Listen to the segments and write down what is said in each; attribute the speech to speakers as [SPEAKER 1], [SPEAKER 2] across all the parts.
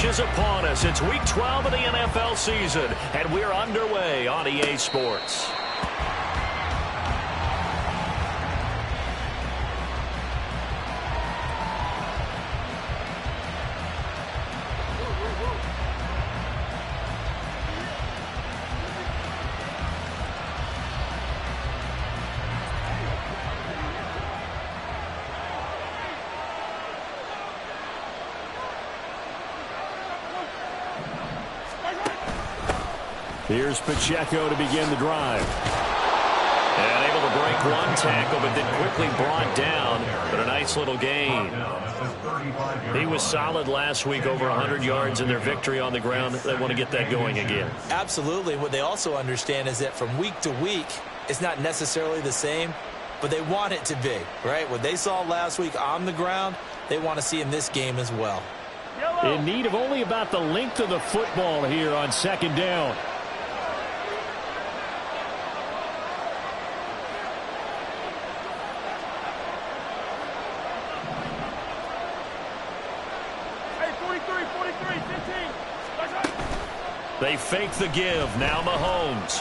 [SPEAKER 1] stretch is upon us. It's Week 12 of the NFL season, and we're underway on EA Sports. Here's Pacheco to begin the drive. And able to break one tackle, but then quickly brought down. But a nice little gain. He was solid last week, over 100 yards in their victory on the ground. They want to get that going again.
[SPEAKER 2] Absolutely. What they also understand is that from week to week, it's not necessarily the same, but they want it to be, right? What they saw last week on the ground, they want to see in this game as well.
[SPEAKER 1] In need of only about the length of the football here on second down. They fake the give. Now Mahomes.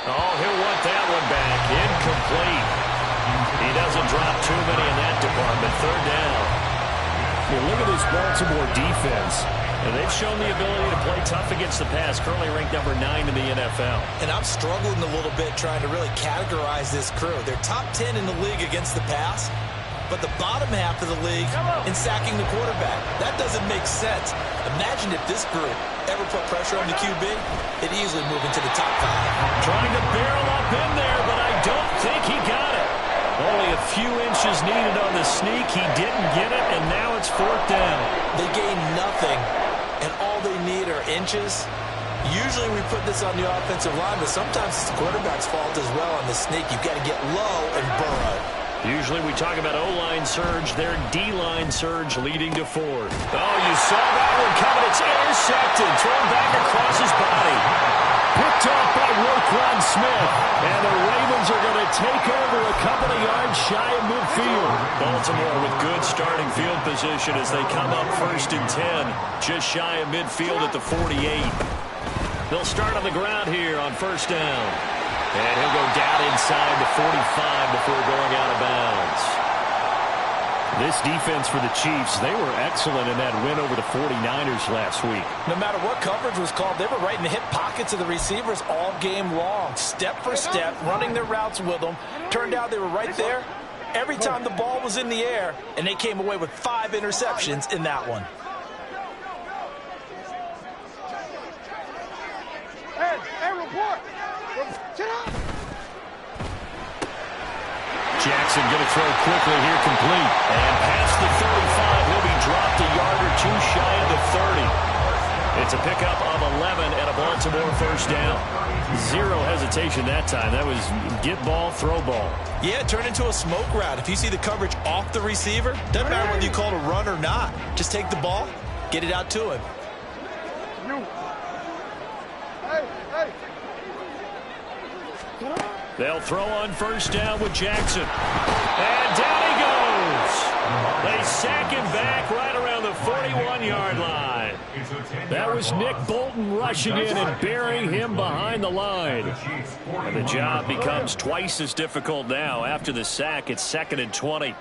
[SPEAKER 1] Oh, he'll want that one back. Incomplete. He doesn't drop too many in that department. Third down. You look at this Baltimore defense, and they've shown the ability to play tough against the pass. Currently ranked number 9 in the NFL.
[SPEAKER 2] And I'm struggling a little bit trying to really categorize this crew. They're top 10 in the league against the pass, but the bottom half of the league in sacking the quarterback. That doesn't make sense. Imagine if this group ever put pressure on the QB, it'd easily move into the top 5.
[SPEAKER 1] Trying to barrel up in there, but I don't think he got it. Only a few inches needed on the sneak. He didn't get it, and now it's fourth down.
[SPEAKER 2] They gain nothing, and all they need are inches. Usually we put this on the offensive line, but sometimes it's the quarterback's fault as well on the sneak. You've got to get low and burrow.
[SPEAKER 1] Usually we talk about O-line surge, their D-line surge leading to fourth. Oh, you saw that one coming. It's intercepted, thrown back across his body. Picked off by Roquan Smith. And the Ravens are going to take over a couple of yards shy of midfield. Baltimore with good starting field position as they come up first and 10. Just shy of midfield at the 48. They'll start on the ground here on first down. And he'll go down inside the 45 before going out of bounds. This defense for the Chiefs, they were excellent in that win over the 49ers last week.
[SPEAKER 2] No matter what coverage was called, they were right in the hip pockets of the receivers all game long. Step for step, running their routes with them. Turned out they were right there every time the ball was in the air, and they came away with 5 interceptions in that one.
[SPEAKER 3] Hey, report!
[SPEAKER 1] Jackson going to throw quickly here, complete. And past the 35, he'll be dropped a yard or two shy of the 30. It's a pickup of 11 and a Baltimore first down. Zero hesitation that time. That was get ball, throw ball.
[SPEAKER 2] Yeah, it turned into a smoke route. If you see the coverage off the receiver, doesn't matter whether you call it a run or not. Just take the ball, get it out to him.
[SPEAKER 1] They'll throw on first down with Jackson. And down he goes. They sack him back right around the 41-yard line. That was Nick Bolton rushing in and burying him behind the line. And the job becomes twice as difficult now. After the sack, it's 2nd and 20.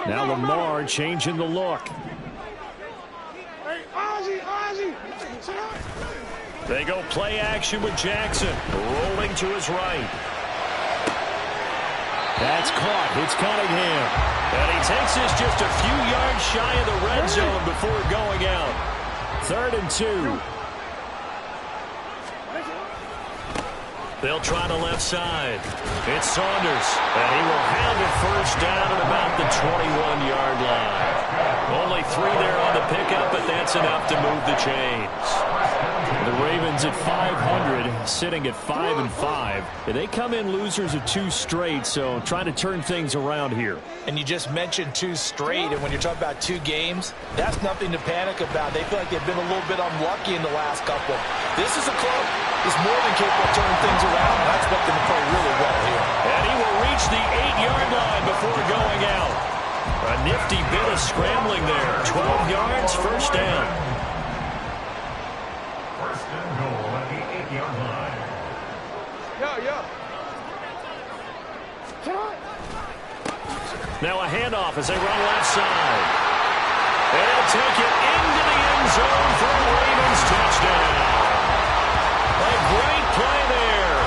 [SPEAKER 1] Now Lamar changing the look. They go play action with Jackson. Rolling to his right. That's caught. It's Cunningham. And he takes this just a few yards shy of the red zone before going out. 3rd and 2. They'll try the left side. It's Saunders. And he will have it first down at about the 21-yard line. Only 3 there on the pickup, but that's enough to move the chains. The Ravens at 500, sitting at 5-5. They come in losers of 2 straight, so trying to turn things around here.
[SPEAKER 2] And you just mentioned 2 straight, and when you're talking about 2 games, that's nothing to panic about. They feel like they've been a little bit unlucky in the last couple. This is a club that's more than capable of turning things around, and I expect them to play really well here.
[SPEAKER 1] And he will reach the 8-yard line before going out. A nifty bit of scrambling there. 12 yards, first down.
[SPEAKER 3] Yeah.
[SPEAKER 1] Now a handoff as they run left side. And he'll take it into the end zone for a Ravens touchdown. A great play there.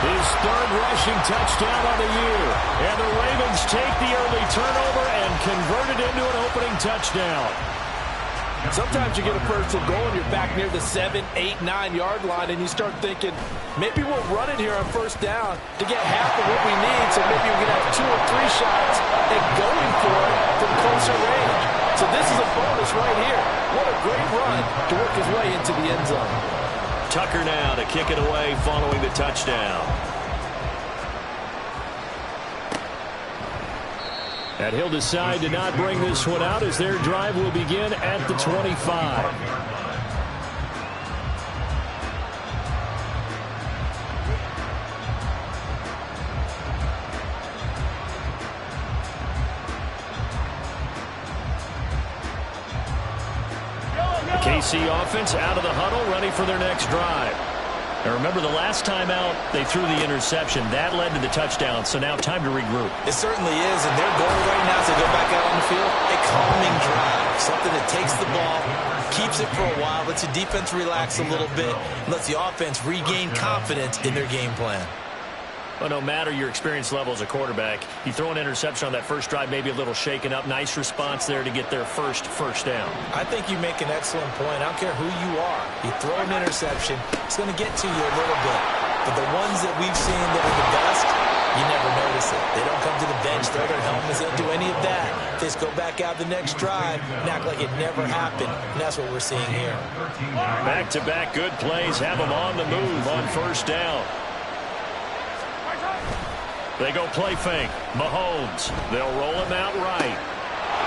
[SPEAKER 1] His third rushing touchdown on the year. And the Ravens take the early turnover and convert it into an opening touchdown.
[SPEAKER 4] Sometimes you get a first and goal and you're back near the 7, 8, 9 yard line and you start thinking, maybe we'll run it here on first down to get half of what we need, so maybe we can have 2 or 3 shots at going for it from closer range. So this is a bonus right here. What a great run to work his way into the end zone.
[SPEAKER 1] Tucker now to kick it away following the touchdown. And he'll decide to not bring this one out as their drive will begin at the 25. KC offense out of the huddle, ready for their next drive. And remember, the last time out, they threw the interception. That led to the touchdown, so now time to regroup.
[SPEAKER 2] It certainly is, and their goal right now is to go back out on the field, a calming drive, something that takes the ball, keeps it for a while, lets the defense relax a little bit, lets the offense regain confidence in their game plan.
[SPEAKER 1] Well, no matter your experience level as a quarterback, you throw an interception on that first drive, maybe a little shaken up. Nice response there to get their first down.
[SPEAKER 2] I think you make an excellent point. I don't care who you are. You throw an interception, it's going to get to you a little bit. But the ones that we've seen that are the best, you never notice it. They don't come to the bench, throw their helmets, they don't do any of that. They just go back out the next drive and act like it never happened. And that's what we're seeing here.
[SPEAKER 1] Back-to-back good plays have them on the move on first down. They go play fake. Mahomes. They'll roll him out right.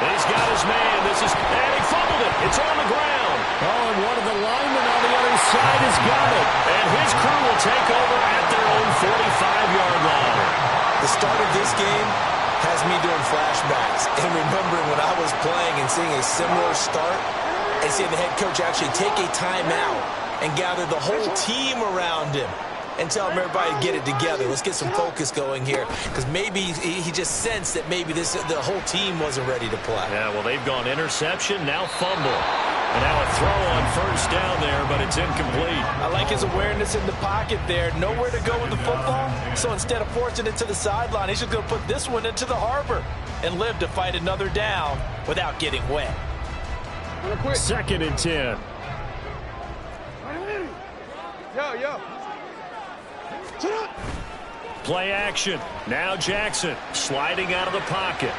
[SPEAKER 1] He's got his man. And he fumbled it. It's on the ground. Oh, and one of the linemen on the other side has got it. And his crew will take over at their own 45-yard line.
[SPEAKER 2] The start of this game has me doing flashbacks and remembering when I was playing and seeing a similar start and seeing the head coach actually take a timeout and gather the whole team around him and tell him everybody to get it together. Let's get some focus going here, because maybe he just sensed that maybe the whole team wasn't ready to play.
[SPEAKER 1] Yeah, well, they've gone interception, now fumble. And now a throw on first down there, but it's incomplete.
[SPEAKER 4] I like his awareness in the pocket there. Nowhere to go with the football. So instead of forcing it to the sideline, he's just going to put this one into the harbor and live to fight another down without getting wet.
[SPEAKER 1] 2nd and 10.
[SPEAKER 3] Yeah.
[SPEAKER 1] Play action. Now Jackson sliding out of the pocket.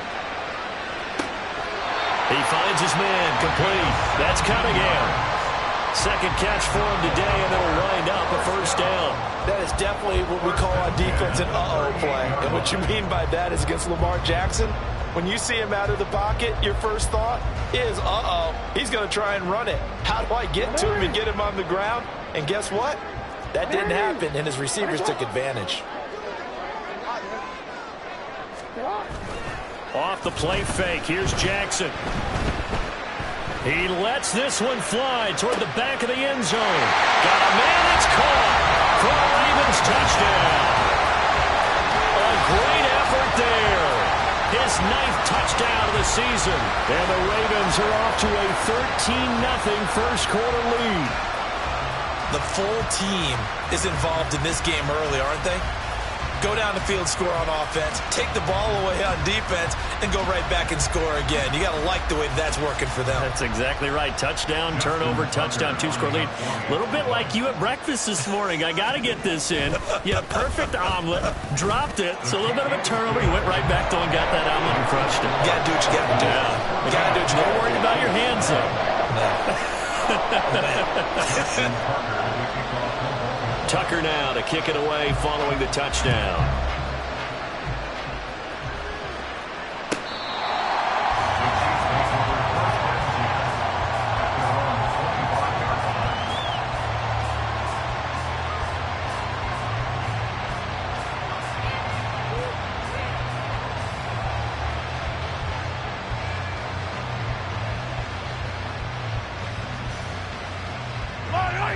[SPEAKER 1] He finds his man, complete. That's Cunningham. Second catch for him today, and it'll wind up a first down.
[SPEAKER 4] That is definitely what we call on defense an uh-oh play. And what you mean by that is against Lamar Jackson, when you see him out of the pocket, your first thought is, uh-oh, he's going to try and run it. How do I get to him and get him on the ground? And guess what? That didn't happen, and his receivers took advantage.
[SPEAKER 1] Off the play fake. Here's Jackson. He lets this one fly toward the back of the end zone. Got a man that's caught for a Ravens touchdown. A great effort there. His 9th touchdown of the season. And the Ravens are off to a 13-0 first quarter lead.
[SPEAKER 2] The full team is involved in this game early, aren't they? Go down the field, score on offense, take the ball away on defense, and go right back and score again. You got to like the way that's working for them.
[SPEAKER 1] That's exactly right. Touchdown, turnover, touchdown, 2-score lead. A little bit like you at breakfast this morning. I got to get this in. You had a perfect omelet, dropped it, so a little bit of a turnover. You went right back, though, and got that omelet and crushed it.
[SPEAKER 2] You got to do what you got to do.
[SPEAKER 1] Yeah.
[SPEAKER 2] You got to do what you got to do.
[SPEAKER 1] Don't worry about your hands, though. Tucker now to kick it away following the touchdown.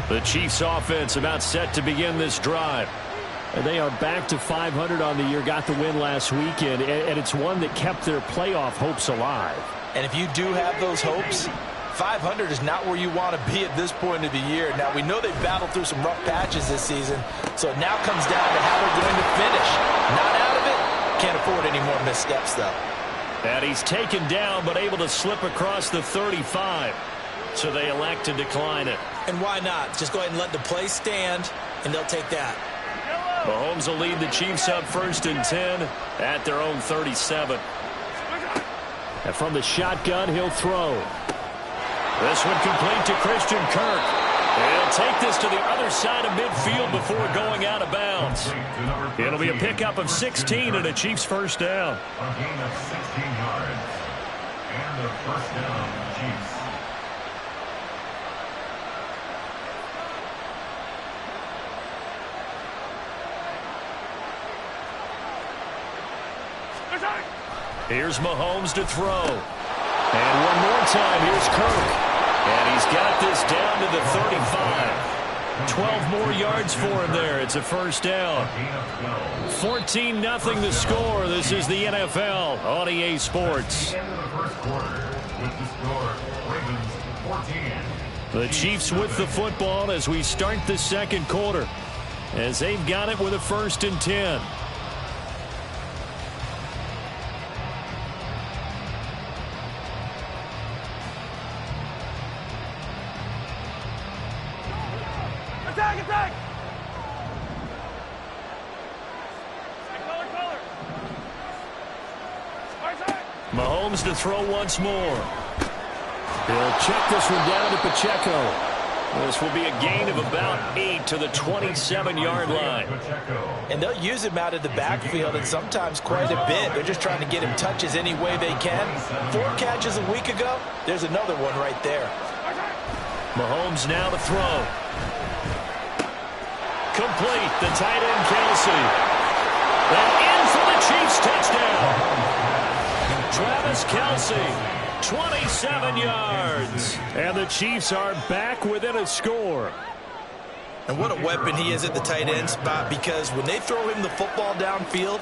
[SPEAKER 1] The Chiefs offense about set to begin this drive. They are back to 500 on the year, got the win last weekend, and it's one that kept their playoff hopes alive.
[SPEAKER 2] And if you do have those hopes, 500 is not where you want to be at this point of the year. Now, we know they battled through some rough patches this season, so it now comes down to how they're going to finish. Not out of it. Can't afford any more missteps, though.
[SPEAKER 1] And he's taken down, but able to slip across the 35. So they elect to decline it.
[SPEAKER 2] And why not? Just go ahead and let the play stand, and they'll take that.
[SPEAKER 1] Mahomes will lead the Chiefs up 1st and 10 at their own 37. And from the shotgun, he'll throw. This one complete to Christian Kirk. He'll take this to the other side of midfield before going out of bounds. It'll be a pickup of 16 and a Chiefs first down.
[SPEAKER 5] A gain of 16 yards. And the first down, Chiefs.
[SPEAKER 1] Here's Mahomes to throw. And one more time, here's Kirk. And he's got this down to the 35. 12 more yards for him there. It's a first down. 14-0 the score. This is the NFL on EA Sports. The Chiefs with the football as we start the second quarter, as they've got it with a 1st and 10.
[SPEAKER 3] Attack!
[SPEAKER 1] Mahomes to throw once more. He'll check this one down to Pacheco. This will be a gain of about 8 to the 27-yard line.
[SPEAKER 2] And they'll use him out of the backfield, and sometimes quite a bit. They're just trying to get him touches any way they can. 4 catches a week ago. There's another one right there.
[SPEAKER 1] Mahomes now to throw. Complete. The tight end, Kelce. And in for the Chiefs touchdown. Travis Kelce, 27 yards. And the Chiefs are back within a score.
[SPEAKER 2] And what a weapon he is at the tight end spot, because when they throw him the football downfield,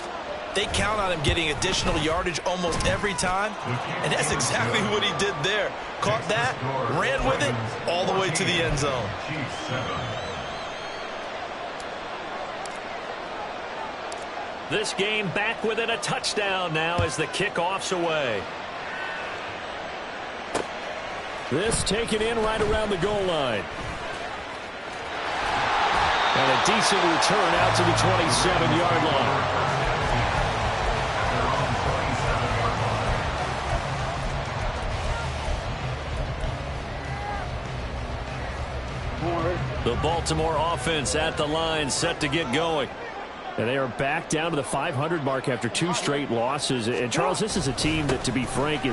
[SPEAKER 2] they count on him getting additional yardage almost every time. And that's exactly what he did there. Caught that, ran with it, all the way to the end zone.
[SPEAKER 1] This game back within a touchdown now as the kickoff's away. This taken in right around the goal line. And a decent return out to the 27-yard line. The Baltimore offense at the line, set to get going. And they are back down to the 500 mark after 2 straight losses. And, Charles, this is a team that, to be frank, their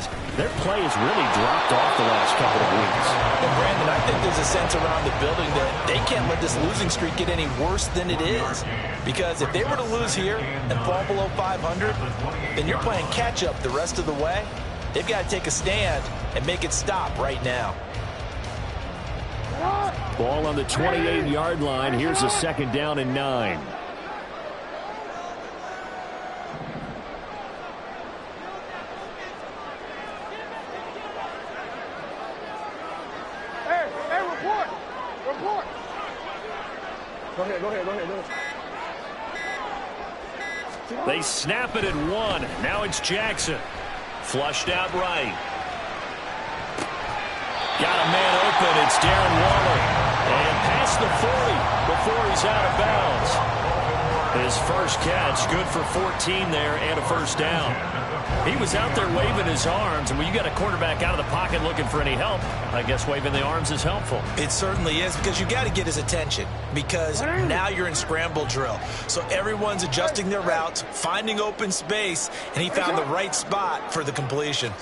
[SPEAKER 1] play has really dropped off the last couple of weeks.
[SPEAKER 2] And, Brandon, I think there's a sense around the building that they can't let this losing streak get any worse than it is. Because if they were to lose here and fall below 500, then you're playing catch-up the rest of the way. They've got to take a stand and make it stop right now.
[SPEAKER 1] Ball on the 28-yard line. Here's a 2nd down and 9.
[SPEAKER 3] Report. Go ahead.
[SPEAKER 1] They snap it at 1. Now it's Jackson. Flushed out right. Got a man open. It's Darren Waller. And past the 40 before he's out of bounds. His first catch, good for 14 there and a first down. He was out there waving his arms, and when you got a quarterback out of the pocket looking for any help, I guess waving the arms is helpful.
[SPEAKER 2] It certainly is, because you got to get his attention, because now you're in scramble drill. So everyone's adjusting their routes, finding open space, and he found the right spot for the completion.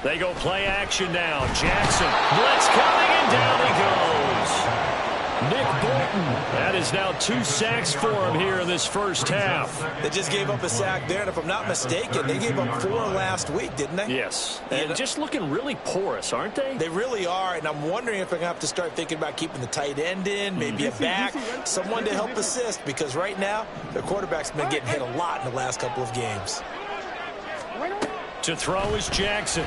[SPEAKER 1] They go play action now. Jackson, blitz coming, and down he goes. Nick Bolton at That is now 2 sacks for him here in this first half.
[SPEAKER 2] They just gave up a sack there, and if I'm not mistaken, they gave up 4 last week, didn't they?
[SPEAKER 1] Yes, and just looking really porous, aren't they?
[SPEAKER 2] They really are, and I'm wondering if they're going to have to start thinking about keeping the tight end in, maybe a back, someone to help assist, because right now, their quarterback's been getting hit a lot in the last couple of games.
[SPEAKER 1] To throw is Jackson.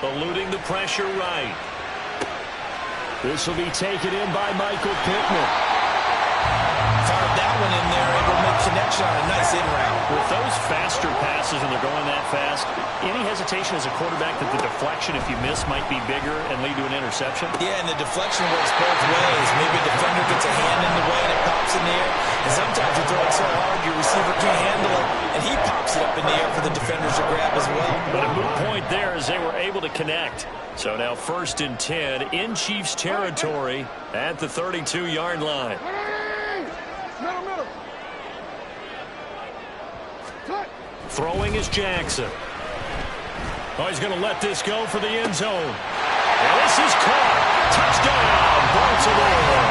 [SPEAKER 1] Eluding the pressure right. This will be taken in by Michael Pittman.
[SPEAKER 2] Fired that one in there, able to make connection on a nice in route.
[SPEAKER 1] With those faster passes and they're going that fast, any hesitation as a quarterback that the deflection, if you miss, might be bigger and lead to an interception?
[SPEAKER 2] Yeah, and the deflection works both ways. Maybe a defender gets a hand in the way and it pops in the air. And sometimes you throw it so hard your receiver can't handle it, and he pops it up in the air for the defenders to grab as well.
[SPEAKER 1] But a moot point there as they were able to connect. So now 1st and 10 in Chiefs territory at the 32-yard line. Throwing is Jackson. Oh, he's going to let this go for the end zone. And this is caught. Touchdown, Baltimore.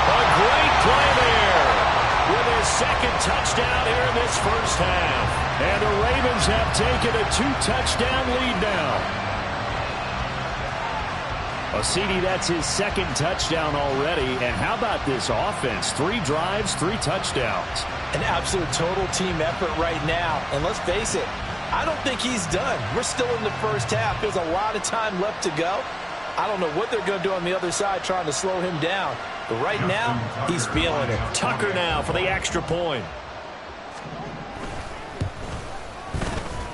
[SPEAKER 1] A great play there with his 2nd touchdown here in this first half. And the Ravens have taken a 2-touchdown lead now. Well, CD, that's his 2nd touchdown already. And how about this offense? 3 drives, 3 touchdowns.
[SPEAKER 2] An absolute total team effort right now. And let's face it, I don't think he's done. We're still in the first half. There's a lot of time left to go. I don't know what they're going to do on the other side trying to slow him down. But right now, he's feeling it.
[SPEAKER 1] Tucker now for the extra point.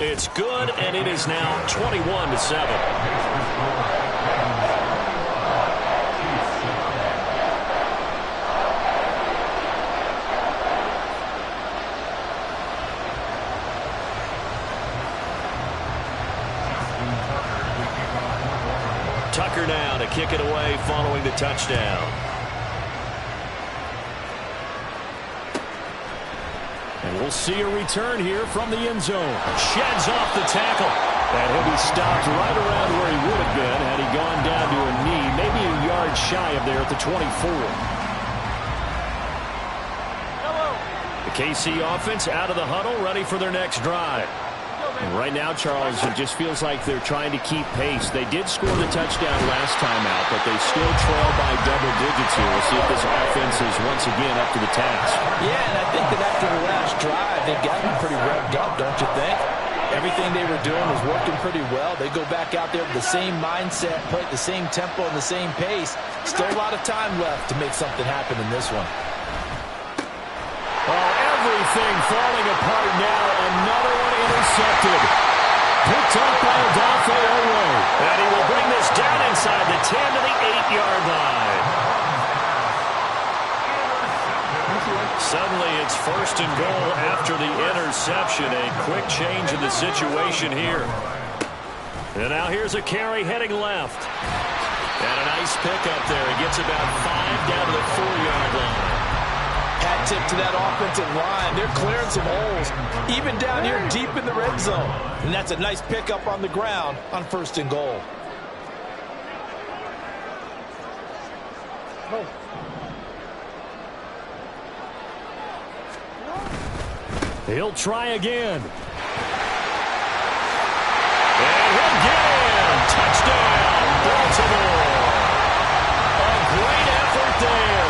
[SPEAKER 1] It's good, and it is now 21-7. Tucker now to kick it away following the touchdown. And we'll see a return here from the end zone. Sheds off the tackle. And he'll be stopped right around where he would have been had he gone down to a knee, maybe a yard shy of there at the 24. The KC offense out of the huddle, ready for their next drive. And right now, Charles, it just feels like they're trying to keep pace. They did score the touchdown last time out, but they still trail by double digits here. We'll see if this offense is once again up to the task.
[SPEAKER 2] Yeah, and I think that after the last drive, they've gotten pretty revved up, don't you think? Everything they were doing was working pretty well. They go back out there with the same mindset, play at the same tempo and the same pace. Still a lot of time left to make something happen in this one.
[SPEAKER 1] Oh, everything falling apart now. Another one intercepted. Picked up by Adolfo Owe. And he will bring this down inside the 10 to the 8-yard line. Suddenly it's 1st and goal after the interception. A quick change in the situation here. And now here's a carry heading left. And a nice pickup there. He gets about 5 down to the 4-yard line.
[SPEAKER 2] Hat tip to that offensive line. They're clearing some holes, even down here deep in the red zone. And that's a nice pickup on the ground on 1st and goal.
[SPEAKER 1] He'll try again. And he'll get in. Touchdown, Baltimore. A great effort there.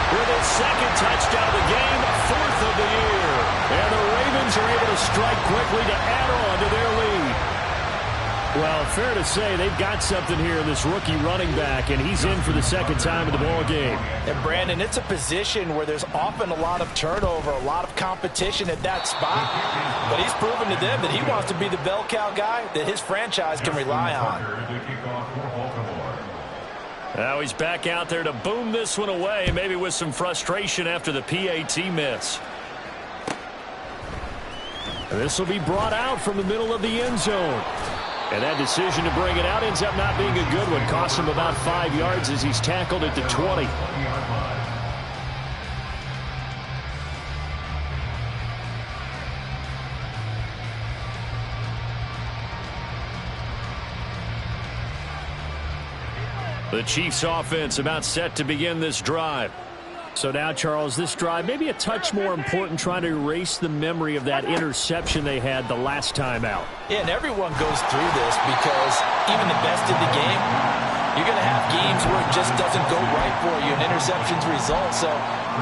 [SPEAKER 1] With his 2nd touchdown of the game, 4th of the year. And the Ravens are able to strike quickly to add on to their lead. Well, fair to say they've got something here in this rookie running back, and he's in for the 2nd time of the ball game.
[SPEAKER 2] And, Brandon, it's a position where there's often a lot of turnover, a lot of competition at that spot. But he's proven to them that he wants to be the bell cow guy that his franchise can rely on.
[SPEAKER 1] Now he's back out there to boom this one away, maybe with some frustration after the PAT miss. And this will be brought out from the middle of the end zone. And that decision to bring it out ends up not being a good one. Costs him about 5 yards as he's tackled at the 20. The Chiefs offense about set to begin this drive.
[SPEAKER 6] So now, Charles, this drive maybe a touch more important, trying to erase the memory of that interception they had the last time out.
[SPEAKER 2] Yeah, and everyone goes through this because even the best in the game, you're going to have games where it just doesn't go right for you and interceptions result. So,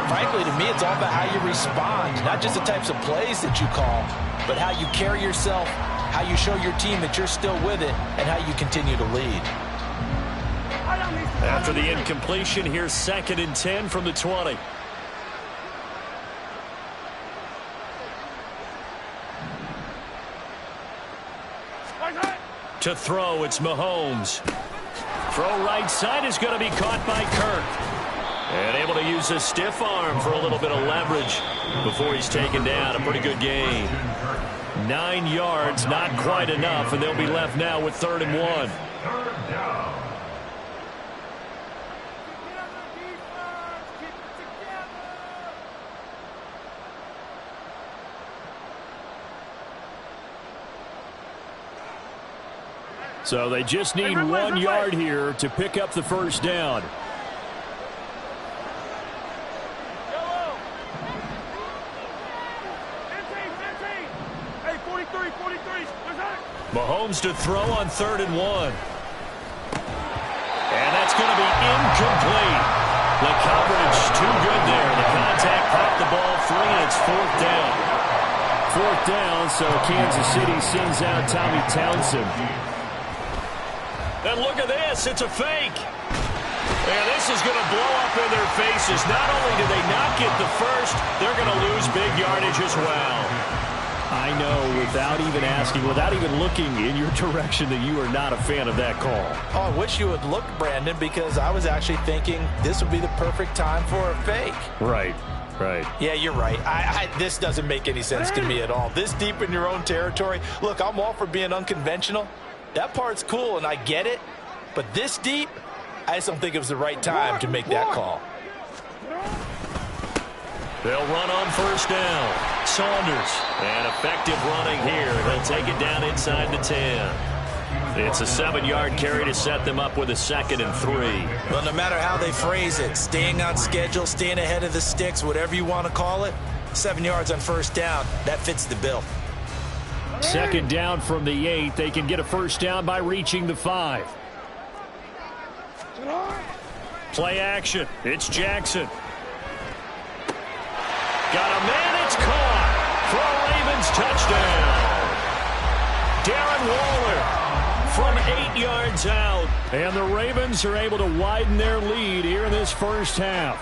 [SPEAKER 2] frankly, to me, it's all about how you respond, not just the types of plays that you call, but how you carry yourself, how you show your team that you're still with it, and how you continue to lead.
[SPEAKER 1] After the incompletion, here's 2nd and 10 from the 20. To throw, it's Mahomes. Throw right side is going to be caught by Kirk. And able to use a stiff arm for a little bit of leverage before he's taken down. A pretty good gain. 9 yards, not quite enough, and they'll be left now with 3rd and 1.
[SPEAKER 5] Third down.
[SPEAKER 6] So they just need 1 yard here to pick up the first down.
[SPEAKER 1] Mahomes to throw on 3rd and 1. And that's going to be incomplete. The coverage too good there. The contact popped the ball free, and it's 4th down.
[SPEAKER 6] 4th down, so Kansas City sends out Tommy Townsend.
[SPEAKER 1] And look at this. It's a fake. And this is going to blow up in their faces. Not only do they not get the first, they're going to lose big yardage as well.
[SPEAKER 6] I know, without even asking, without even looking in your direction, that you are not a fan of that call.
[SPEAKER 2] Oh, I wish you would look, Brandon, because I was actually thinking this would be the perfect time for a fake.
[SPEAKER 6] Right. Right.
[SPEAKER 2] Yeah, you're right. This doesn't make any sense to me at all. This deep in your own territory. Look, I'm all for being unconventional. That part's cool, and I get it. But this deep, I just don't think it was the right time to make that call.
[SPEAKER 1] They'll run on 1st down. Saunders. And effective running here. They'll take it down inside the 10. It's a 7-yard carry to set them up with a 2nd and 3.
[SPEAKER 2] Well, no matter how they phrase it, staying on schedule, staying ahead of the sticks, whatever you want to call it, 7 yards on 1st down, that fits the bill.
[SPEAKER 6] 2nd down from the 8. They can get a 1st down by reaching the 5.
[SPEAKER 1] Play action. It's Jackson. Got a man. It's caught. For a Ravens touchdown. Darren Waller from 8 yards out.
[SPEAKER 6] And the Ravens are able to widen their lead here in this first half.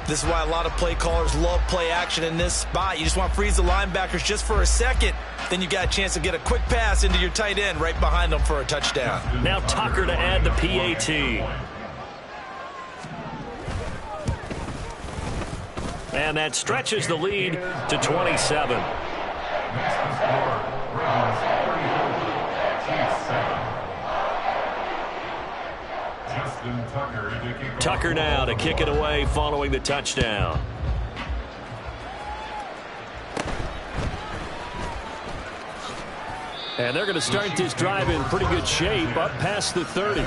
[SPEAKER 2] This is why a lot of play callers love play action in this spot. You just want to freeze the linebackers just for a second. Then you got a chance to get a quick pass into your tight end right behind them for a touchdown.
[SPEAKER 1] Now Tucker to add the PAT. And that stretches the lead to 27. Tucker now to kick it away following the touchdown.
[SPEAKER 6] And they're going to start this drive in pretty good shape, up past the 30.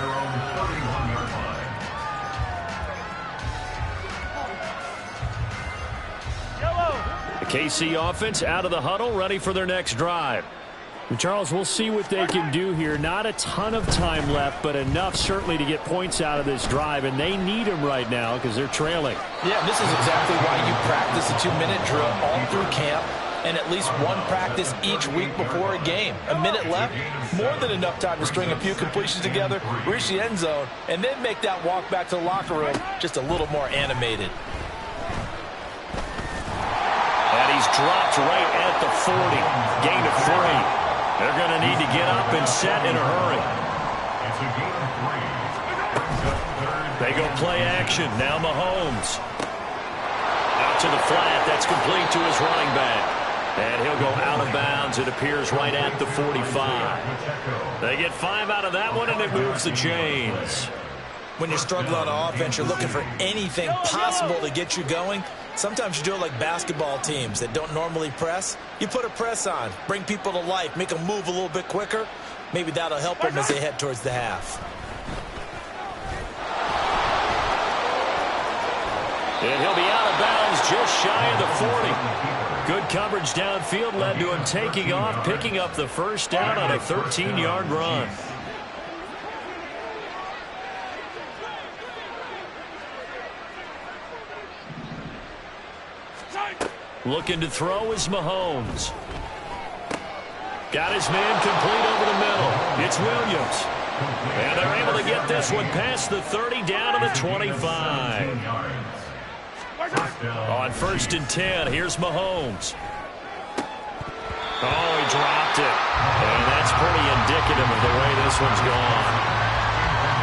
[SPEAKER 1] The KC offense out of the huddle, ready for their next drive.
[SPEAKER 6] And Charles, we'll see what they can do here. Not a ton of time left, but enough certainly to get points out of this drive, and they need them right now because they're trailing.
[SPEAKER 2] Yeah, this is exactly why you practice a 2-minute drill all through camp and at least one practice each week before a game. A minute left, more than enough time to string a few completions together, reach the end zone, and then make that walk back to the locker room just a little more animated.
[SPEAKER 1] And he's dropped right at the 40. Gain of 3. They're going to need to get up and set in a hurry. They go play action. Now Mahomes. Out to the flat. That's complete to his running back. And he'll go out of bounds. It appears right at the 45. They get 5 out of that one, and it moves the chains.
[SPEAKER 2] When you're struggling on offense, you're looking for anything possible to get you going. Sometimes you do it like basketball teams that don't normally press. You put a press on, bring people to life, make them move a little bit quicker. Maybe that'll help them as they head towards the half.
[SPEAKER 6] And he'll be out of bounds just shy of the 40. Good coverage downfield led to him taking off, picking up the first down on a 13-yard run. Looking to throw is Mahomes. Got his man complete over the middle. It's Williams. And they're able to get this one past the 30 down to the 25. On 1st and 10, here's Mahomes. Oh, he dropped it. And that's pretty indicative of the way this one's gone.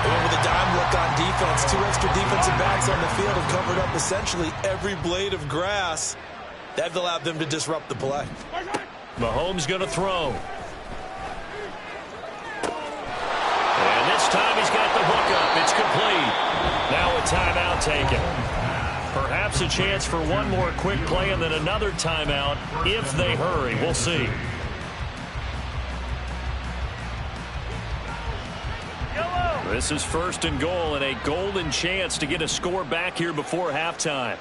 [SPEAKER 2] And with a dime look on defense, 2 extra defensive backs on the field have covered up essentially every blade of grass. That allowed them to disrupt the play.
[SPEAKER 6] Mahomes going to throw. And this time he's got the hook up. It's complete. Now a timeout taken. Perhaps a chance for one more quick play and then another timeout if they hurry. We'll see. This is 1st and goal and a golden chance to get a score back here before halftime.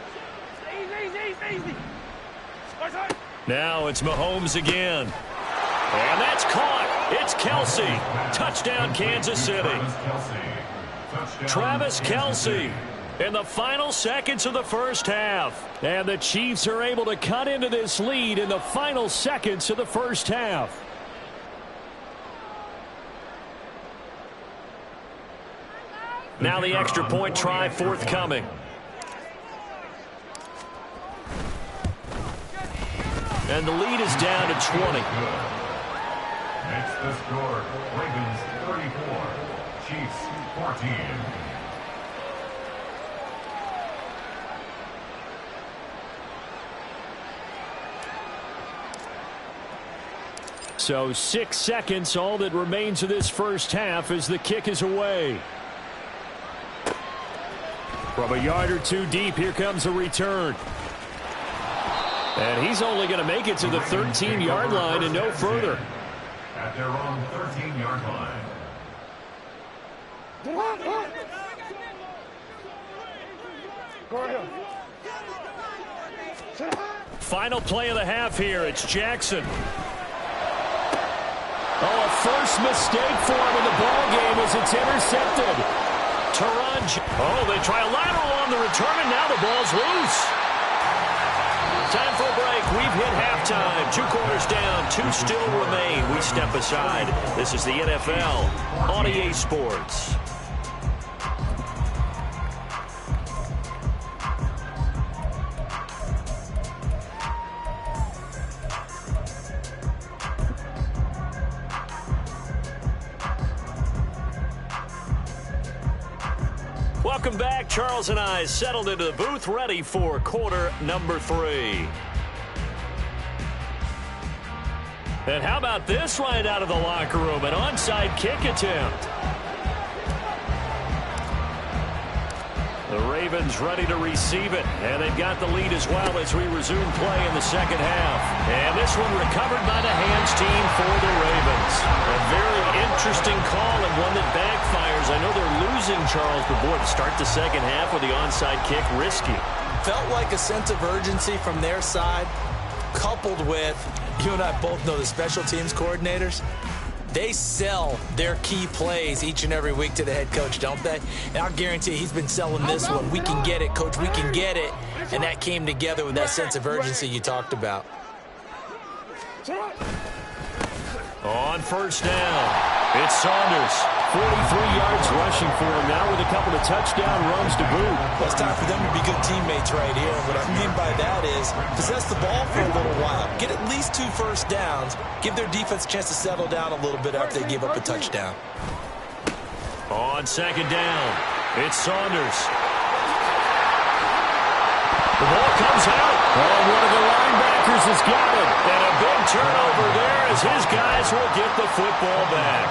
[SPEAKER 3] Easy.
[SPEAKER 6] Now it's Mahomes again. And that's caught. It's Kelce. Touchdown, Kansas City. Travis Kelce in the final seconds of the first half. And the Chiefs are able to cut into this lead in the final seconds of the first half. Now the extra point try forthcoming. And the lead is down to 20.
[SPEAKER 5] Makes the score Ravens 34, Chiefs 14.
[SPEAKER 6] So 6 seconds, all that remains of this first half as the kick is away. From a yard or two deep, here comes a return. And he's only going to make it to the 13-yard line and no further.
[SPEAKER 5] At their own 13-yard line.
[SPEAKER 6] Final play of the half here. It's Jackson. Oh, a first mistake for him in the ball game as it's intercepted. Oh, they try a lateral on the return, and now the ball's loose. Time for a break. We've hit halftime. 2 quarters down. 2 still remain. We step aside. This is the NFL on EA Sports. Welcome back. Charles and I settled into the booth, ready for quarter number 3. And how about this right out of the locker room? An onside kick attempt. The Ravens ready to receive it, and they've got the lead as well as we resume play in the second half. And this one recovered by the hands team for the Ravens. A very interesting call and one that backfires. I know they're losing, Charles, but boy, to start the second half with the onside kick, risky.
[SPEAKER 2] Felt like a sense of urgency from their side, coupled with, you and I both know the special teams coordinators. They sell their key plays each and every week to the head coach, don't they? And I'll guarantee he's been selling this one. We can get it, coach. We can get it. And that came together with that sense of urgency you talked about.
[SPEAKER 6] On first down, it's Saunders. 43 yards rushing for him now with a couple of touchdown runs to boot.
[SPEAKER 2] Well, it's time for them to be good teammates right here. What I mean by that is possess the ball for a little while. Get at least 2 first downs. Give their defense a chance to settle down a little bit after they give up a touchdown.
[SPEAKER 6] On second down, it's Saunders. The ball comes out. And one of the linebackers has got it. And a big turnover there as his guys will get the football back.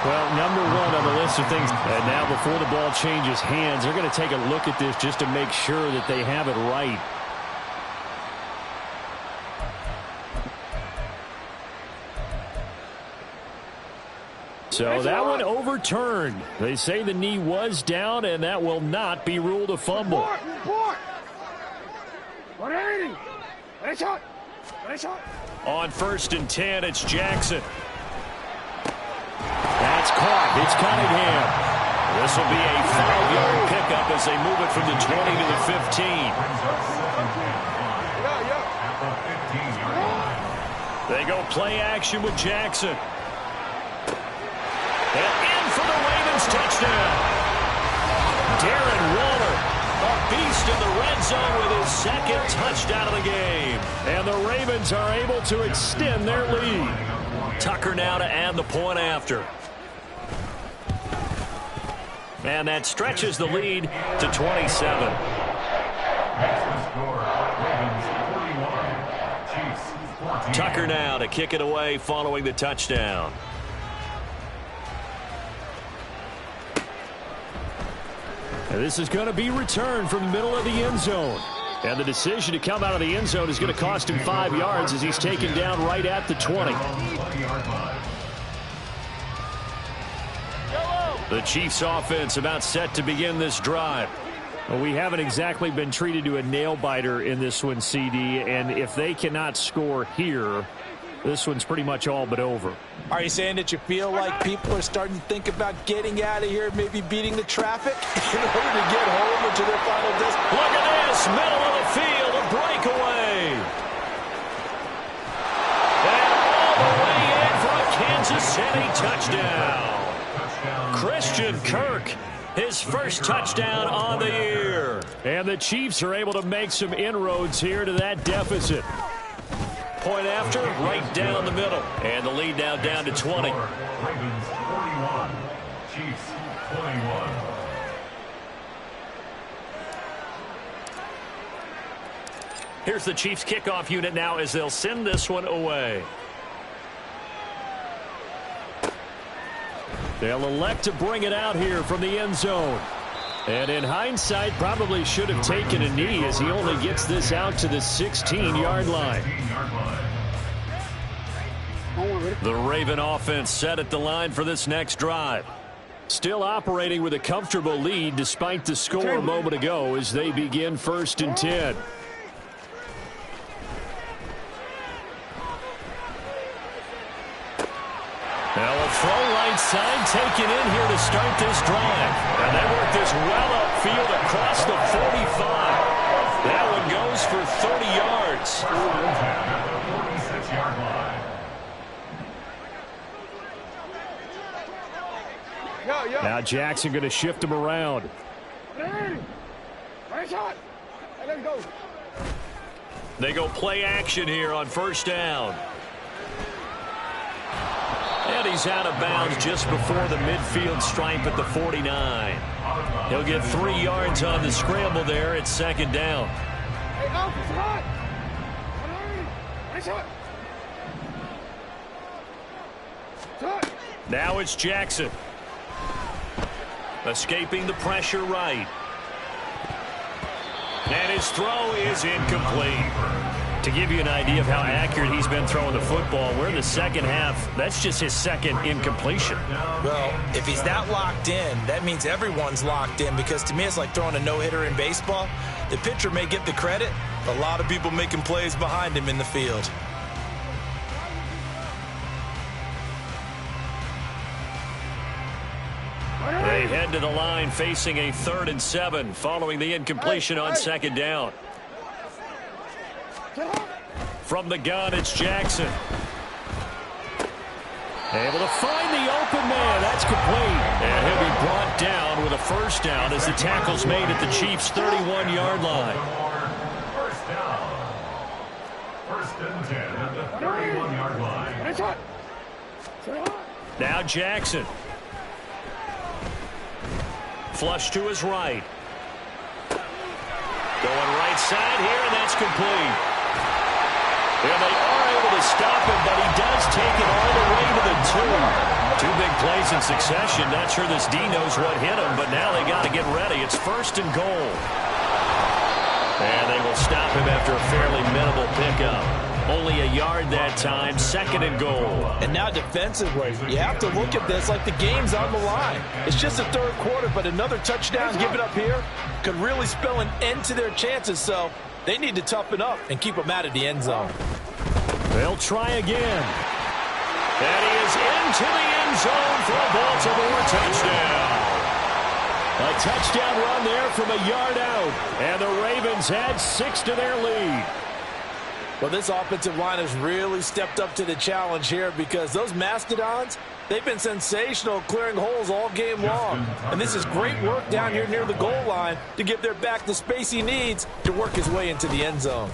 [SPEAKER 6] Well, number 1 on the list of things. And now before the ball changes hands, they're going to take a look at this just to make sure that they have it right. So that one overturned. They say the knee was down, and that will not be ruled a fumble. On 1st and 10, it's Jackson. That's caught. It's Cunningham. This will be a 5-yard pickup as they move it from the 20 to the 15. They go play action with Jackson. And in for the Ravens touchdown. Darren Waller, a beast in the red zone with his 2nd touchdown of the game. And the Ravens are able to extend their lead. Tucker now to add the point after. And that stretches the lead to 27. Tucker now to kick it away following the touchdown. And this is going to be returned from the middle of the end zone. And the decision to come out of the end zone is going to cost him 5 yards as he's taken down right at the 20. The Chiefs offense about set to begin this drive. Well, we haven't exactly been treated to a nail-biter in this one, CD, and if they cannot score here, this one's pretty much all but over.
[SPEAKER 4] Are you saying that you feel like people are starting to think about getting out of here, maybe beating the traffic in order to get home or to their final destination?
[SPEAKER 6] Look at this, middle of the field, a breakaway. And all the way in for a Kansas City touchdown. Christian Kirk, his 1st touchdown on the year. And the Chiefs are able to make some inroads here to that deficit. Point after, right down the middle. And the lead now down to 20.
[SPEAKER 5] Ravens 41, Chiefs 21.
[SPEAKER 6] Here's the Chiefs kickoff unit now as they'll send this one away. They'll elect to bring it out here from the end zone. And in hindsight, probably should have taken a knee as he only gets this out to the 16-yard line. The Raven offense set at the line for this next drive. Still operating with a comfortable lead despite the score a moment ago as they begin 1st and 10. Now a throw right side taken in here to start this drive. And they work this well upfield across the 45. That one goes for 30 yards.
[SPEAKER 5] 46-yard line.
[SPEAKER 6] Now Jackson going to shift him around. They go play action here on 1st down. And he's out of bounds just before the midfield stripe at the 49. He'll get 3 yards on the scramble there at 2nd down. Now it's Jackson. Escaping the pressure right. And his throw is incomplete. To give you an idea of how accurate he's been throwing the football, we're in the 2nd half. That's just his 2nd incompletion.
[SPEAKER 2] Well, if he's that locked in, that means everyone's locked in, because to me it's like throwing a no-hitter in baseball. The pitcher may get the credit, but a lot of people making plays behind him in the field.
[SPEAKER 6] They head to the line facing a 3rd and 7 following the incompletion on 2nd down. From the gun, it's Jackson. Able to find the open man. That's complete. And he'll be brought down with a 1st down as the tackle's made at the Chiefs' 31-yard line.
[SPEAKER 5] 1st down. 1st and 10 at the 31-yard line.
[SPEAKER 6] Now Jackson. Flush to his right. Going right side here, and that's complete. And they are able to stop him, but he does take it all the way to the 2. 2 big plays in succession. Not sure this D knows what hit him, but now they got to get ready. It's 1st and goal. And they will stop him after a fairly minimal pickup. Only a yard that time, 2nd and goal.
[SPEAKER 4] And now defensively, you have to look at this like the game's on the line. It's just the 3rd quarter, but another touchdown given up here could really spell an end to their chances. So They need to toughen up and keep them out of the end zone.
[SPEAKER 6] They'll try again. And he is into the end zone for a Baltimore touchdown. A touchdown run there from a yard out. And the Ravens add 6 to their lead.
[SPEAKER 4] Well, this offensive line has really stepped up to the challenge here because those Mastodons, they've been sensational clearing holes all game long. And this is great work down here near the goal line to give their back the space he needs to work his way into the end zone.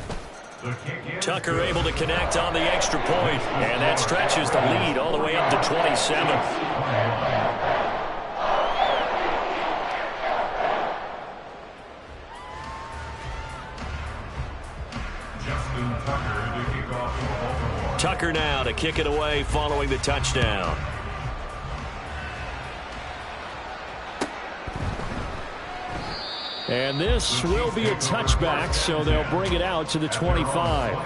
[SPEAKER 1] Tucker able to connect on the extra point, and that stretches the lead all the way up to 27. Tucker now to kick it away following the touchdown.
[SPEAKER 6] And this will be a touchback, so they'll bring it out to the 25.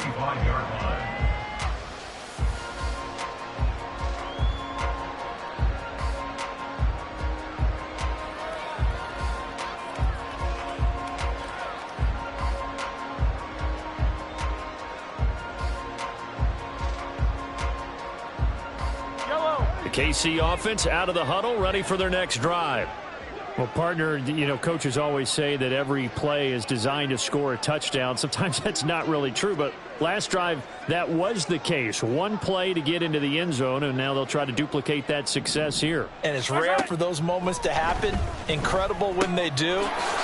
[SPEAKER 6] The KC offense out of the huddle, ready for their next drive. Well, partner, coaches always say that every play is designed to score a touchdown. Sometimes that's not really true, but last drive, that was the case. One play to get into the end zone, and now they'll try to duplicate that success here.
[SPEAKER 4] And it's rare for those moments to happen. Incredible when they do.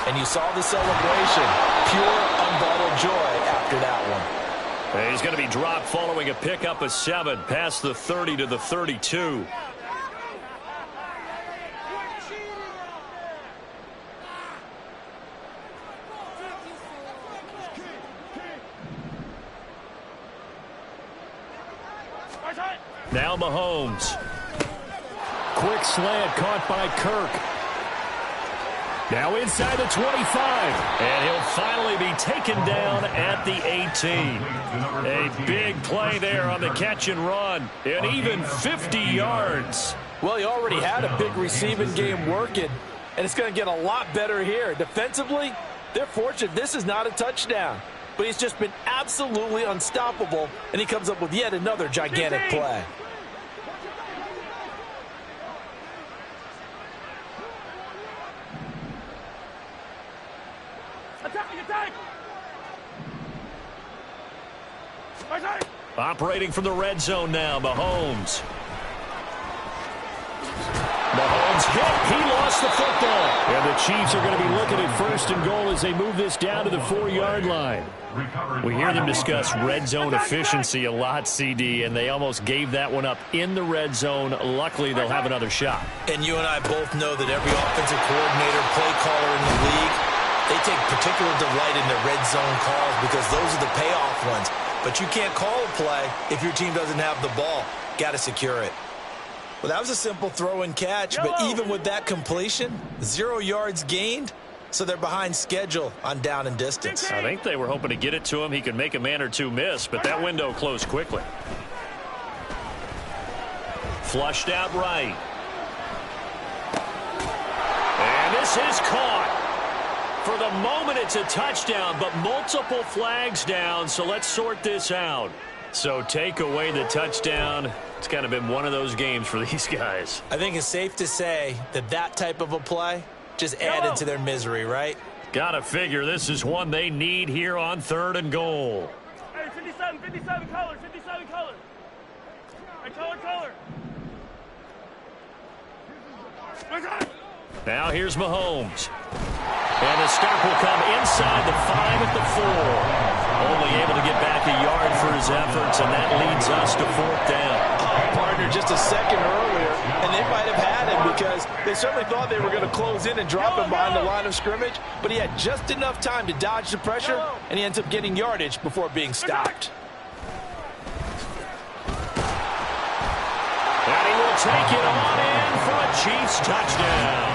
[SPEAKER 4] And you saw the celebration. Pure, unbridled joy after that one.
[SPEAKER 1] And he's going to be dropped following a pickup of 7 past the 30 to the 32. Now Mahomes.
[SPEAKER 6] Quick slant caught by Kirk. Now inside the 25.
[SPEAKER 1] And he'll finally be taken down at the 18. A big play there on the catch and run. And even 50 yards.
[SPEAKER 4] Well, he already had a big receiving game working. And it's going to get a lot better here. Defensively, they're fortunate this is not a touchdown. But he's just been absolutely unstoppable. And he comes up with yet another gigantic play.
[SPEAKER 1] Operating from the red zone now, Mahomes. Mahomes hit. He lost the football.
[SPEAKER 6] And the Chiefs are going to be looking at 1st and goal as they move this down to the 4-yard line.
[SPEAKER 1] We hear them discuss red zone efficiency a lot, CD, and they almost gave that one up in the red zone. Luckily, they'll have another shot.
[SPEAKER 2] And you and I both know that every offensive coordinator, play caller in the league, they take particular delight in their red zone calls because those are the payoff ones. But you can't call a play if your team doesn't have the ball. Got to secure it. Well, that was a simple throw and catch, but even with that completion, 0 yards gained, so they're behind schedule on down and distance.
[SPEAKER 1] I think they were hoping to get it to him. He could make a man or two miss, but that window closed quickly. Flushed out right. And this is caught. For the moment, it's a touchdown, but multiple flags down, so let's sort this out. So take away the touchdown. It's kind of been one of those games for these guys.
[SPEAKER 2] I think it's safe to say that that type of a play just added to their misery, right?
[SPEAKER 1] Gotta figure this is one they need here on 3rd and goal.
[SPEAKER 3] Hey, 57 color, 57 color. Hey, color.
[SPEAKER 1] Now here's Mahomes. And the stop will come inside the 5 at the 4. Only able to get back a yard for his efforts, and that leads us to 4th down.
[SPEAKER 4] Partner just a second earlier, and they might have had him because they certainly thought they were going to close in and drop him behind the line of scrimmage, but he had just enough time to dodge the pressure, and he ends up getting yardage before being stopped.
[SPEAKER 1] And he will take it on in for a Chiefs touchdown.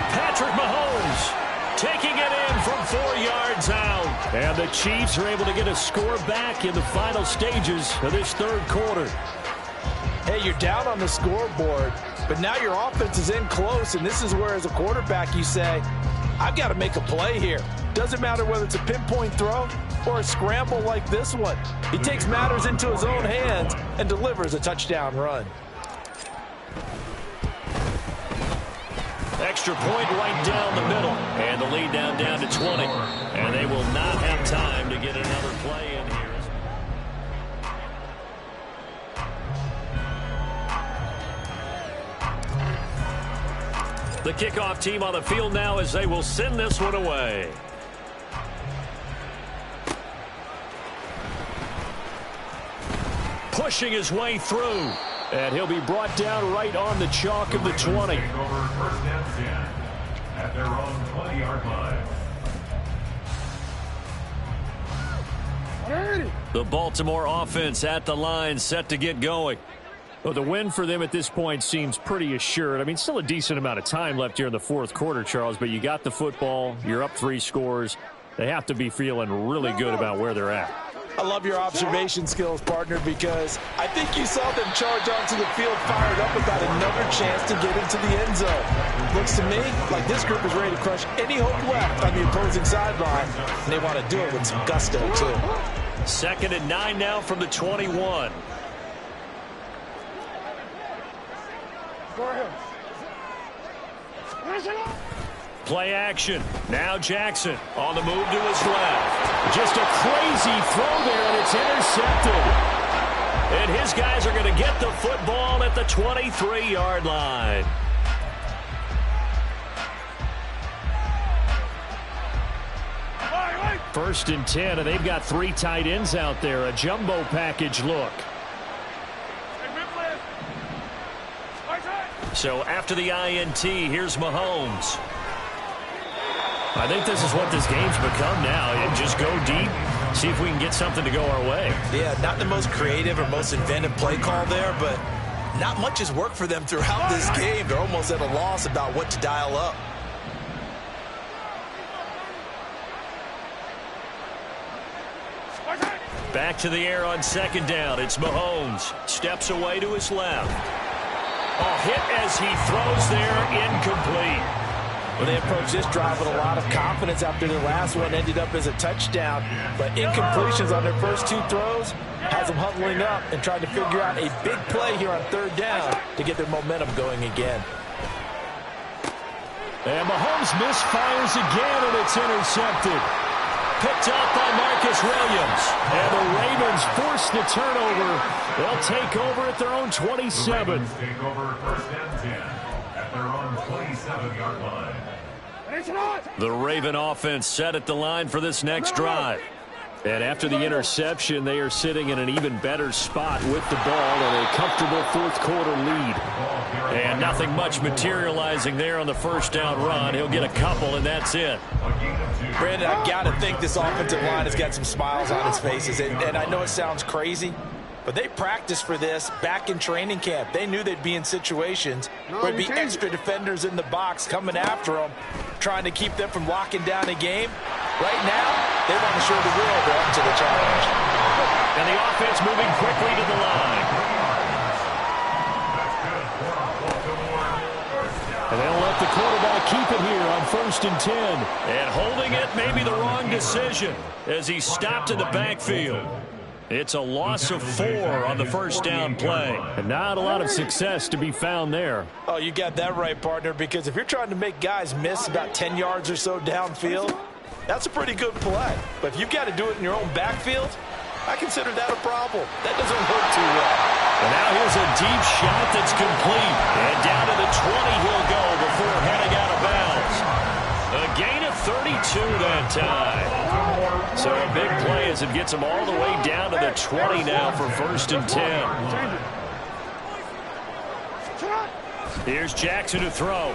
[SPEAKER 1] Patrick Mahomes taking it in from 4 yards out.
[SPEAKER 6] And the Chiefs are able to get a score back in the final stages of this 3rd quarter.
[SPEAKER 4] Hey, you're down on the scoreboard, but now your offense is in close, and this is where, as a quarterback, you say, I've got to make a play here. Doesn't matter whether it's a pinpoint throw or a scramble like this one. He takes matters into his own hands and delivers a touchdown run.
[SPEAKER 6] Extra point right down the middle. And the lead down to 20. And they will not have time to get another play in here. The kickoff team on the field now as they will send this one away. Pushing his way through. And he'll be brought down right on the chalk of the 20.
[SPEAKER 5] Over first and 10 at their own 20-yard line.
[SPEAKER 6] The Baltimore offense at the line, set to get going.
[SPEAKER 1] Well, the win for them at this point seems pretty assured. I mean, still a decent amount of time left here in the fourth quarter, Charles, but you got the football, you're up 3 scores. They have to be feeling really good about where they're at.
[SPEAKER 4] I love your observation skills, partner, because I think you saw them charge onto the field fired up about another chance to get into the end zone. Looks to me like this group is ready to crush any hope left on the opposing sideline, and they want to do it with some gusto, too.
[SPEAKER 6] 2nd and 9 now from the 21. Play action. Now Jackson on the move to his left.
[SPEAKER 1] Just a crazy throw there, and it's intercepted.
[SPEAKER 6] And his guys are going to get the football at the 23-yard line.
[SPEAKER 1] First and 10, and they've got 3 tight ends out there. A jumbo package look.
[SPEAKER 6] So after the INT, here's Mahomes.
[SPEAKER 1] I think this is what this game's become now. And just go deep, see if we can get something to go our way.
[SPEAKER 2] Yeah, not the most creative or most inventive play call there, but not much has worked for them throughout this game. They're almost at a loss about what to dial up.
[SPEAKER 6] Back to the air on 2nd down. It's Mahomes. Steps away to his left. A hit as he throws there, incomplete.
[SPEAKER 4] Well, they approached this drive with a lot of confidence after their last one ended up as a touchdown. But incompletions on their first 2 throws has them huddling up and trying to figure out a big play here on 3rd down to get their momentum going again.
[SPEAKER 1] And Mahomes misfires again, and it's intercepted.
[SPEAKER 6] Picked up by Marcus Williams.
[SPEAKER 1] And the Ravens force the turnover. They'll take over at their own 27.
[SPEAKER 5] The Ravens take over first and 10 at their own 27-yard line.
[SPEAKER 6] The Raven offense set at the line for this next drive.
[SPEAKER 1] And after the interception, they are sitting in an even better spot with the ball and a comfortable fourth quarter lead.
[SPEAKER 6] And nothing much materializing there on the first down run. He'll get a couple, and that's it.
[SPEAKER 4] Brandon, I've got to think this offensive line has got some smiles on its faces. And I know it sounds crazy, but they practiced for this back in training camp. They knew they'd be in situations where there'd be extra defenders in the box coming after them, trying to keep them from locking down a game. Right now, they want to show the world they're up to the challenge.
[SPEAKER 6] And the offense moving quickly to the line.
[SPEAKER 1] And they'll let the quarterback keep it here on 1st and 10.
[SPEAKER 6] And holding it may be the wrong decision as he stopped in the backfield. It's a loss of 4 on the first down play.
[SPEAKER 1] And not a lot of success to be found there.
[SPEAKER 4] Oh, you got that right, partner, because if you're trying to make guys miss about 10 yards or so downfield, that's a pretty good play. But if you've got to do it in your own backfield, I consider that a problem. That doesn't work too well.
[SPEAKER 6] And now here's a deep shot that's complete. And down to the 20 he'll go before heading out of bounds. A gain of 32 that time. So a big play as it gets him all the way down to the 20 now for 1st and 10. Here's Jackson to throw.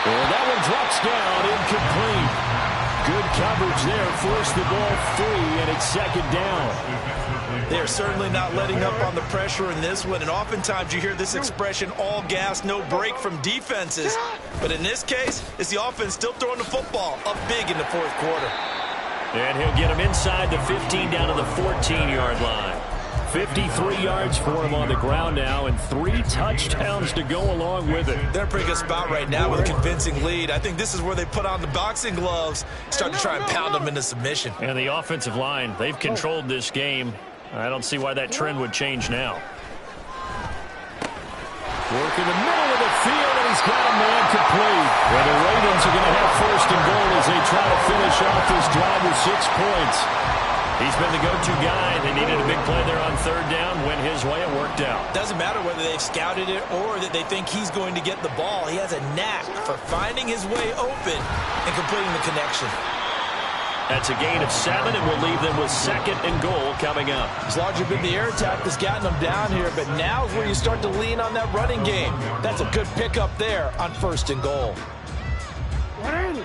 [SPEAKER 1] And that one drops down, incomplete. Good coverage there, forced the ball free, and it's 2nd down.
[SPEAKER 2] They're certainly not letting up on the pressure in this one, and oftentimes you hear this expression, all gas, no break from defenses. But in this case, it's the offense still throwing the football up big in the fourth quarter.
[SPEAKER 6] And he'll get him inside the 15 down to the 14-yard line. 53 yards for him on the ground now, and 3 touchdowns to go along with it.
[SPEAKER 2] They're in a pretty good spot right now with a convincing lead. I think this is where they put on the boxing gloves, start to try and pound them into submission.
[SPEAKER 6] And the offensive line, they've controlled this game. I don't see why that trend would change now. Work in the middle of the field, and he's got a man complete. Well, the Ravens are going to have first and goal as they try to finish off this drive with 6 points. He's been the go-to guy. They needed a big play there on third down. Went his way. It worked out.
[SPEAKER 2] Doesn't matter whether they've scouted it or that they think he's going to get the ball. He has a knack for finding his way open and completing the connection.
[SPEAKER 6] That's a gain of 7, and we'll leave them with second and goal coming up.
[SPEAKER 4] As long as you've been the air attack that's gotten them down here, but now is where you start to lean on that running game. That's a good pickup there on first and goal.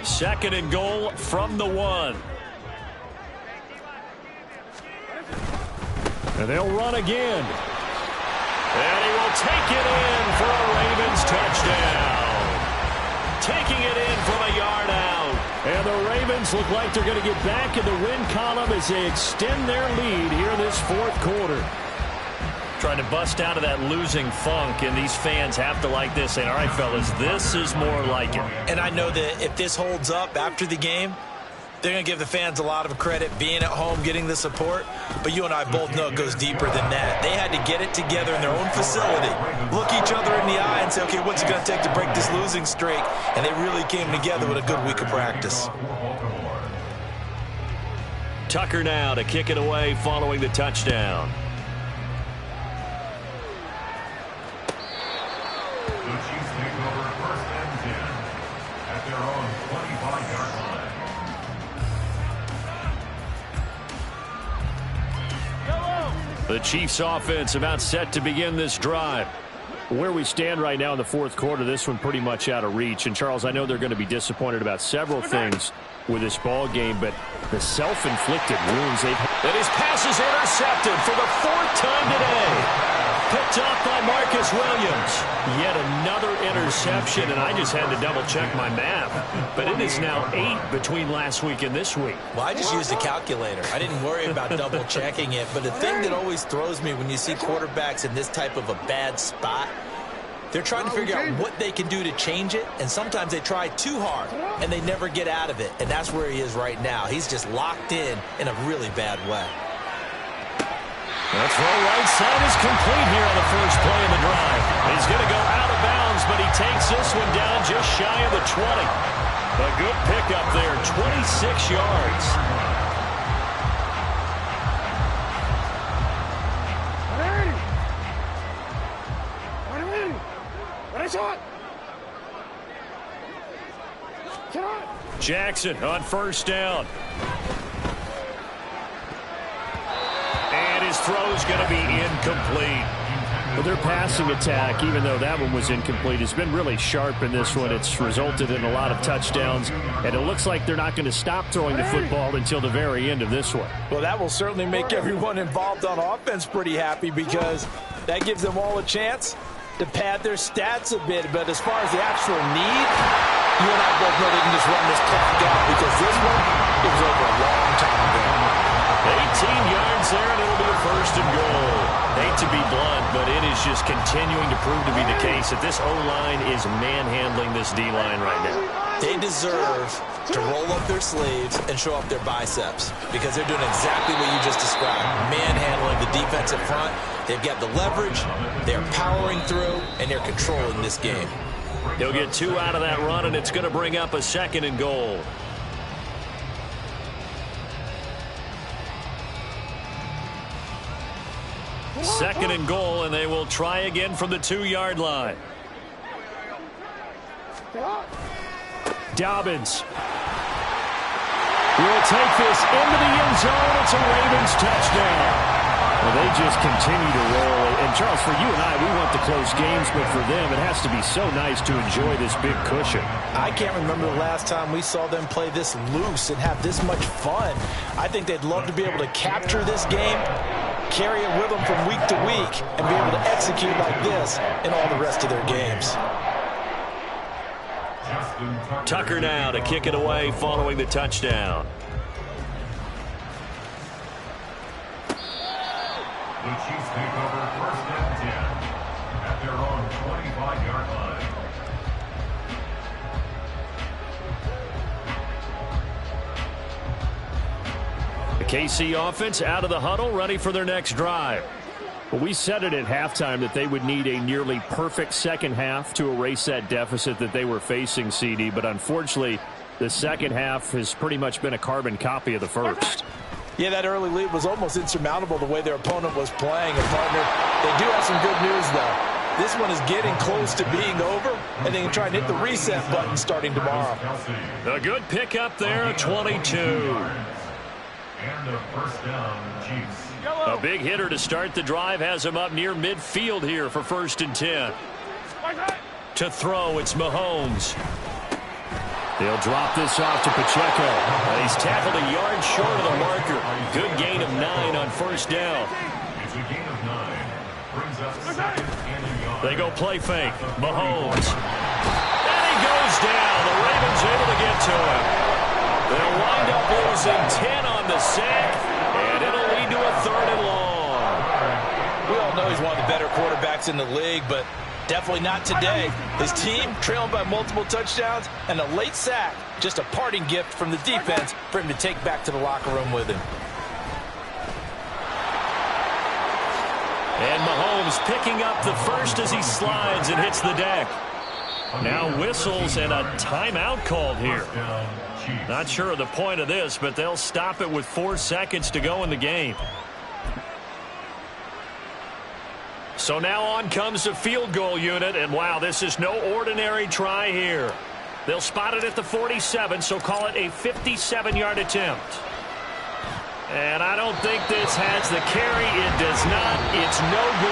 [SPEAKER 6] Second and goal from the 1. And they'll run again. And he will take it in for a Ravens touchdown. Taking it in from a yard out. And the Ravens look like they're going to get back in the win column as they extend their lead here in this fourth quarter. Trying to bust out of that losing funk, and these fans have to like this. Saying, all right, fellas, this is more like it.
[SPEAKER 2] And I know that if this holds up after the game, they're going to give the fans a lot of credit being at home, getting the support. But you and I both know it goes deeper than that. They had to get it together in their own facility, look each other in the eye and say, okay, what's it going to take to break this losing streak? And they really came together with a good week of practice.
[SPEAKER 6] Tucker now to kick it away following the touchdown.
[SPEAKER 5] The Chiefs take over first and 10 at their own 25-yard line.
[SPEAKER 6] The Chiefs offense about set to begin this drive. Where we stand right now in the fourth quarter, this one pretty much out of reach. And, Charles, I know they're going to be disappointed about several things with this ball game, but the self-inflicted wounds they've had.
[SPEAKER 1] And his pass is intercepted for the 4th time today. Picked off by Marcus Williams.
[SPEAKER 6] Yet another interception, and I just had to double-check my math. But it is now 8 between last week and this week.
[SPEAKER 2] Well, I just used a calculator. I didn't worry about double-checking it. But the thing that always throws me when you see quarterbacks in this type of a bad spot, they're trying to figure out what they can do to change it, and sometimes they try too hard, and they never get out of it. And that's where he is right now. He's just locked in a really bad way.
[SPEAKER 6] That throw right side is complete here on the first play of the drive. He's going to go out of bounds, but he takes this one down just shy of the 20. A good pickup there, 26 yards. Jackson on first down. And his throw is going to be incomplete. But their passing attack, even though that one was incomplete, has been really sharp in this one. It's resulted in a lot of touchdowns, and it looks like they're not going to stop throwing the football until the very end of this one.
[SPEAKER 4] Well, that will certainly make everyone involved on offense pretty happy because that gives them all a chance to pad their stats a bit. But as far as the actual need, you and I both know they can just run this clock out because this one, it was over a long time ago.
[SPEAKER 6] 18 yards there, and it'll be a first and goal. Hate to be blunt, but it is just continuing to prove to be the case that this O-line is manhandling this D-line right now.
[SPEAKER 2] They deserve to roll up their sleeves and show off their biceps because they're doing exactly what you just described, manhandling the defensive front. They've got the leverage, they're powering through, and they're controlling this game.
[SPEAKER 6] They'll get 2 out of that run, and it's going to bring up a second and goal. Second and goal, and they will try again from the 2-yard line. Dobbins will take this into the end zone. It's a Ravens touchdown. Well, they just continue to roll. And, Charles, for you and I, we want the close games, but for them, it has to be so nice to enjoy this big cushion.
[SPEAKER 4] I can't remember the last time we saw them play this loose and have this much fun. I think they'd love to be able to capture this game, carry it with them from week to week, and be able to execute like this in all the rest of their games.
[SPEAKER 6] Tucker now to kick it away following the touchdown.
[SPEAKER 5] The Chiefs take over 1st and 10 at their own 25-yard line.
[SPEAKER 6] The KC offense out of the huddle, ready for their next drive. Well, we said it at halftime that they would need a nearly perfect second half to erase that deficit that they were facing, CD. But unfortunately, the second half has pretty much been a carbon copy of the first.
[SPEAKER 4] Yeah, that early lead was almost insurmountable the way their opponent was playing. And, partner, they do have some good news, though. This one is getting close to being over, and they can try and hit the reset button starting tomorrow.
[SPEAKER 6] A good pickup there, 22.
[SPEAKER 5] And a 1st down, Chiefs.
[SPEAKER 6] A big hitter to start the drive has him up near midfield here for 1st and 10. To throw, it's Mahomes. They'll drop this off to Pacheco. He's tackled a yard short of the marker. Good gain of 9 on 1st down.
[SPEAKER 5] It's a gain of 9. Brings up 2nd and a yard.
[SPEAKER 6] They go play fake. Mahomes. And he goes down. The Ravens able to get to him. They'll wind up losing 10 on the sack, and it'll lead to a 3rd and long.
[SPEAKER 4] We all know he's one of the better quarterbacks in the league, but definitely not today. His team trailing by multiple touchdowns and a late sack. Just a parting gift from the defense for him to take back to the locker room with him.
[SPEAKER 6] And Mahomes picking up the first as he slides and hits the deck. Now whistles and a timeout called here. Not sure of the point of this, but they'll stop it with 4 seconds to go in the game. So now on comes the field goal unit, and wow, this is no ordinary try here. They'll spot it at the 47, so call it a 57-yard attempt. And I don't think this has the carry. It does not. It's no good.